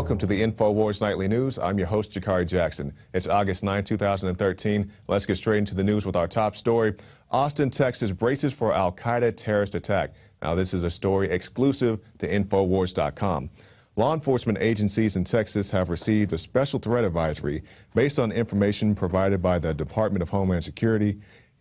Welcome to the InfoWars Nightly News. I'm your host, Jakari Jackson. It's August 9, 2013. Let's get straight into the news with our top story. Austin, Texas braces for al-Qaeda terrorist attack. Now, this is a story exclusive to InfoWars.com. Law enforcement agencies in Texas have received a special threat advisory based on information provided by the Department of Homeland Security,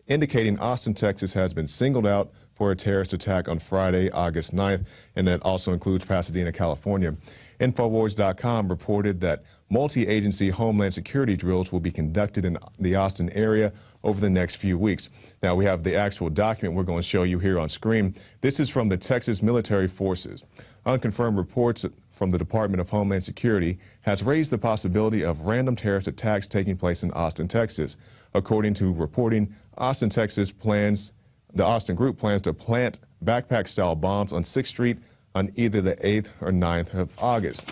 indicating Austin, Texas has been singled out for a terrorist attack on Friday, August 9th, and that also includes Pasadena, California. InfoWars.com reported that multi-agency Homeland Security drills will be conducted in the Austin area over the next few weeks. Now, we have the actual document we're going to show you here on screen. This is from the Texas Military Forces. Unconfirmed reports from the Department of Homeland Security has raised the possibility of random terrorist attacks taking place in Austin, Texas. According to reporting, Austin, Texas the Austin group plans to plant backpack-style bombs on 6th Street on either the 8th or 9th of August.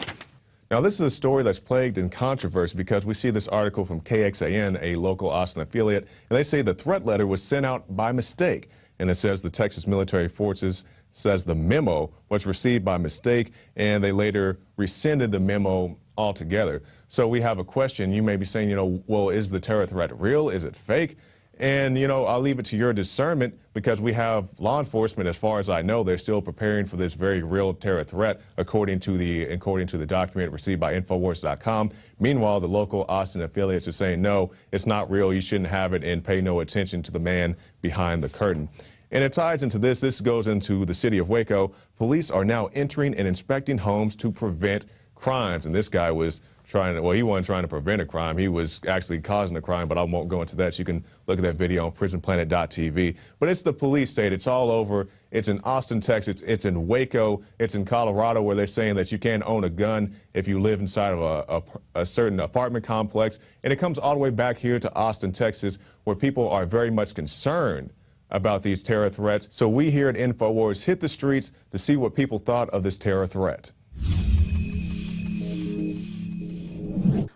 Now, this is a story that's plagued in controversy because we see this article from KXAN, a local Austin affiliate, and they say the threat letter was sent out by mistake. And it says the Texas Military Forces says the memo was received by mistake, and they later rescinded the memo altogether. So we have a question. You may be saying, well, is the terror threat real? Is it fake? And, I'll leave it to your discernment because we have law enforcement, as far as I know, they're still preparing for this very real terror threat, according to the document received by Infowars.com. Meanwhile, the local Austin affiliates are saying, no, it's not real. You shouldn't have it and pay no attention to the man behind the curtain. And it ties into this. This goes into the city of Waco. Police are now entering and inspecting homes to prevent crimes. And this guy was he wasn't trying to prevent a crime. He was actually causing a crime, but I won't go into that. You can look at that video on prisonplanet.tv. But it's the police state. It's all over. It's in Austin, Texas. It's in Waco. It's in Colorado, where they're saying that you can't own a gun if you live inside of a certain apartment complex. And it comes all the way back here to Austin, Texas, where people are very much concerned about these terror threats. So we here at InfoWars hit the streets to see what people thought of this terror threat.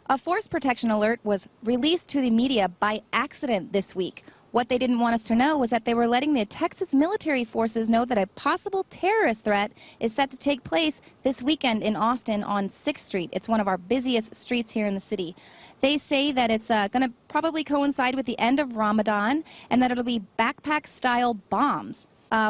A force protection alert was released to the media by accident this week. What they didn't want us to know was that they were letting the Texas military forces know that a possible terrorist threat is set to take place this weekend in Austin on 6th Street. It's one of our busiest streets here in the city. They say that it's going to probably coincide with the end of Ramadan and that it'll be backpack-style bombs.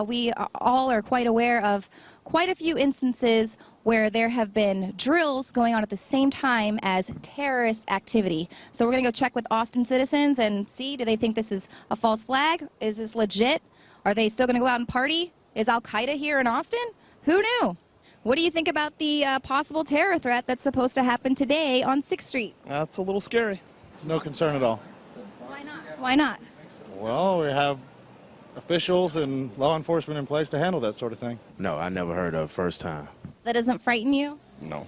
We all are quite aware of quite a few instances where there have been drills going on at the same time as terrorist activity. So we're going to go check with Austin citizens and see, do they think this is a false flag? Is this legit? Are they still going to go out and party? Is al-Qaeda here in Austin? Who knew? What do you think about the possible terror threat that's supposed to happen today on 6th Street? That's a little scary. No concern at all. Why not? Why not? Well, we have officials and law enforcement in place to handle that sort of thing. No, I never heard of first time. That doesn't frighten you? No.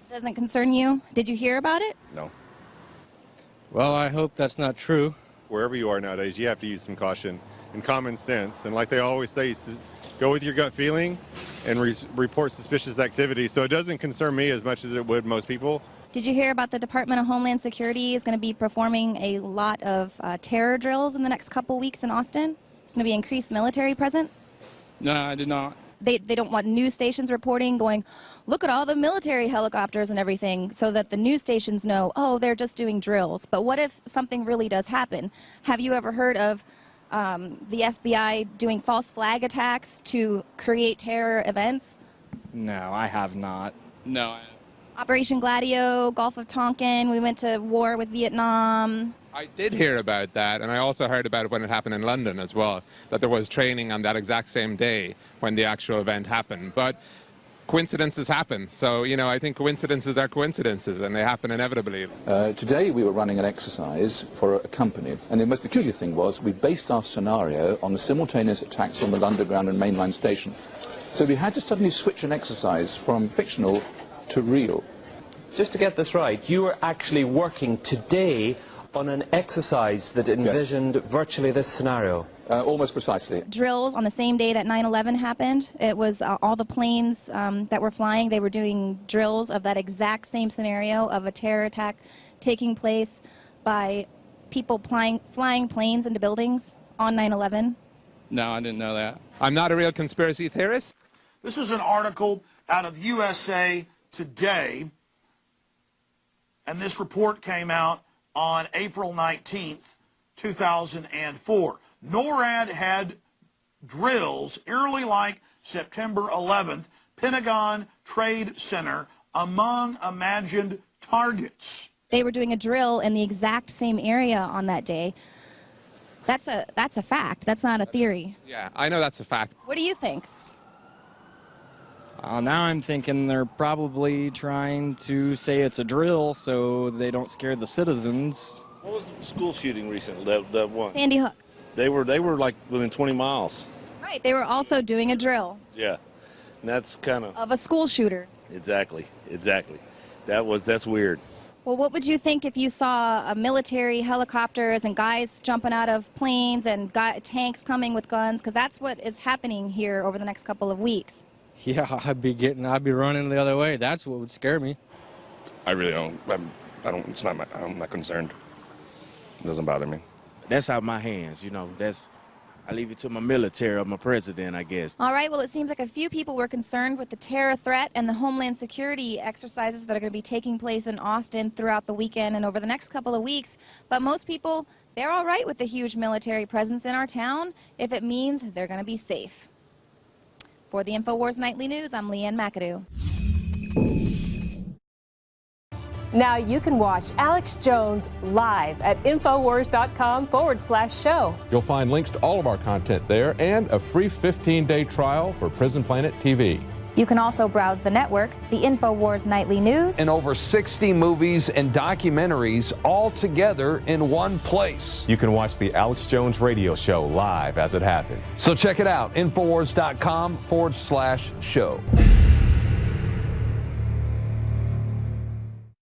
Doesn't concern you? Did you hear about it? No. Well, I hope that's not true. Wherever you are nowadays, you have to use some caution and common sense. And like they always say, go with your gut feeling and report suspicious activity. So it doesn't concern me as much as it would most people. Did you hear about the Department of Homeland Security is going to be performing a lot of terror drills in the next couple weeks in Austin? It's going to be increased military presence? No, I did not. They don't want news stations reporting, going, look at all the military helicopters and everything, so that the news stations know, oh, they're just doing drills. But what if something really does happen? Have you ever heard of the FBI doing false flag attacks to create terror events? No, I have not. No. Operation Gladio, Gulf of Tonkin, we went to war with Vietnam. I did hear about that, and I also heard about it when it happened in London as well, that there was training on that exact same day when the actual event happened. But coincidences happen, so, I think coincidences are coincidences, and they happen inevitably. Today we were running an exercise for a company, and the most peculiar thing was we based our scenario on the simultaneous attacks on the Underground and mainline station. So we had to suddenly switch an exercise from fictional to real. Just to get this right, you were actually working today on an exercise that envisioned virtually this scenario? Almost precisely. Drills on the same day that 9/11 happened. It was all the planes that were flying, they were doing drills of that exact same scenario of a terror attack taking place by people flying planes into buildings on 9/11. No, I didn't know that. I'm not a real conspiracy theorist. This is an article out of USA today, and this report came out on April 19th, 2004. NORAD had drills eerily like September 11th, Pentagon Trade Center, among imagined targets. They were doing a drill in the exact same area on that day. That's a fact. That's not a theory. Yeah, I know that's a fact. What do you think? Now I'm thinking they're probably trying to say it's a drill so they don't scare the citizens. What was the school shooting recently? That one? Sandy Hook. They were like within 20 miles. Right. They were also doing a drill Yeah, and that's kind of a school shooter. exactly. That's weird. Well, what would you think if you saw a military helicopters and guys jumping out of planes and tanks coming with guns? Because that's what is happening here over the next couple of weeks. Yeah, I'd be running the other way. That's what would scare me. I really don't. I'm not concerned. It doesn't bother me. That's out of my hands, you know. I leave it to my military or my president, I guess. All right, well, it seems like a few people were concerned with the terror threat and the Homeland Security exercises that are going to be taking place in Austin throughout the weekend and over the next couple of weeks. But most people, they're all right with the huge military presence in our town if it means they're going to be safe. For the InfoWars Nightly News, I'm Leanne McAdoo. Now you can watch Alex Jones live at Infowars.com/show. You'll find links to all of our content there and a free 15-day trial for Prison Planet TV. You can also browse the network, the InfoWars Nightly News, and over 60 movies and documentaries all together in one place. You can watch the Alex Jones radio show live as it happened. So check it out, Infowars.com/show.